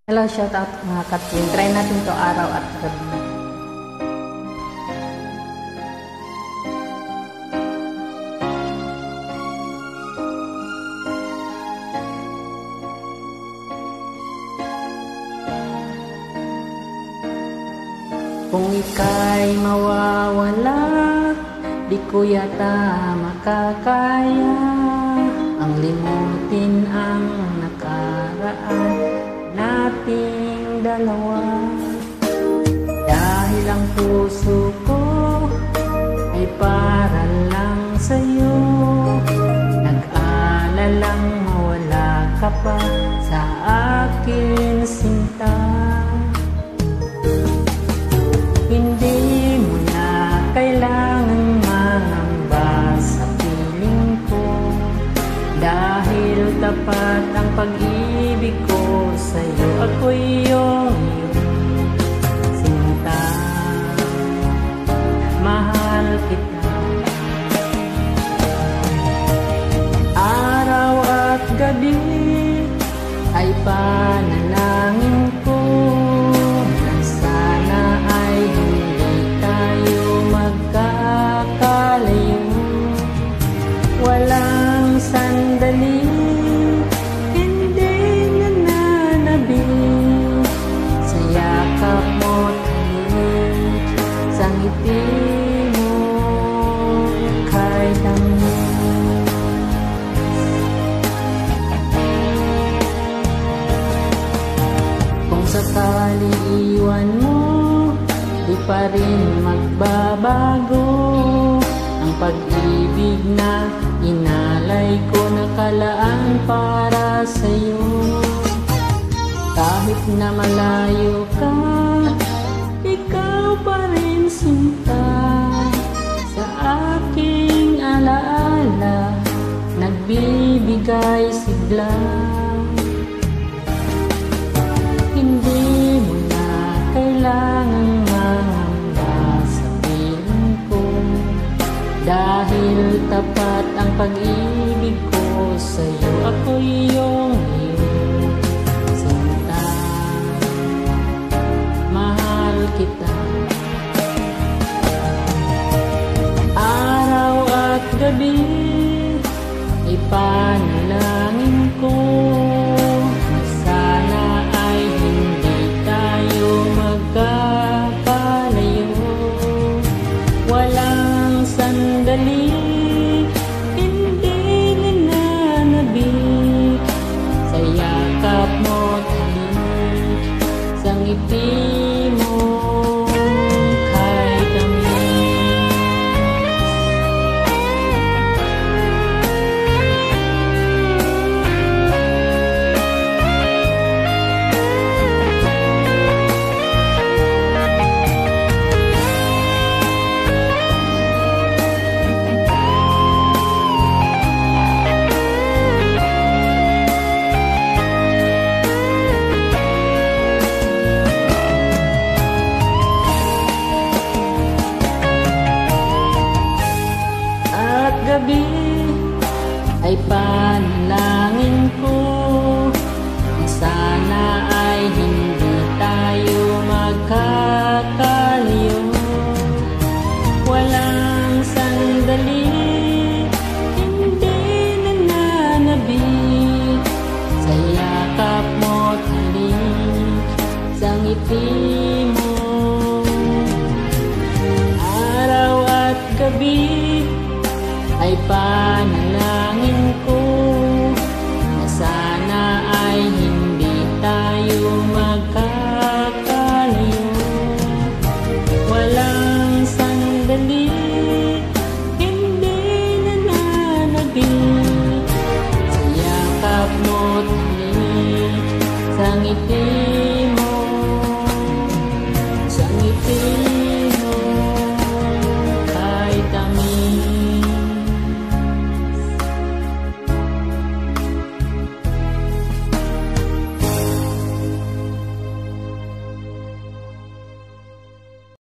Hello, shout out mga Katwin. Try natin to araw at gabi. Kung ika'y mawawala, di ko yata makakaya ang limutin ang nakaraan nating dalawa. Dahil ang puso ko ay para lang sa'yo, nag-alalang mawala ka pa sa akin, sinta. Hindi mo na kailangang mangamba sa piling ko, dahil tapat ang pag-ibig ko sa'yo. Ako'y iyong sinta, mahal kita. Araw at gabi ay panalangin ko, walang sandali, hindi nananabik sa yakap mo't halik, sa ngiti mo kay tamis. Kung sakali iwan mo, di pa rin magbabago ang pag-ibig na inalay ko, nakalaan para sa'yo. Kahit na malayo ka, ikaw pa rin sinta, sa aking alaala nagbibigay sigla. Hindi mo na kailangang mangamba sa piling ko, dahil tapat ang pag-ibig ko sa'yo. Ako'y iyong sinta, mahal kita. Araw at gabi ay panalangin ko, na sana ay hindi tayo magkakalayo. Walang sandali, hindi nananabik sa yakap mo't halik, sa ngiti mo kay tamis. Gabi ay panalangin ko, na sana ay hindi tayo magkakalayo. Walang sandali, hindi nananabik sa yakap mo't halik, sa ngiti mo. Araw at gabi ay panalangin ko, na sana ay hindi tayo magkakalayo. Walang sandali, hindi nananabik sa yakap mo't halik, sa ngiti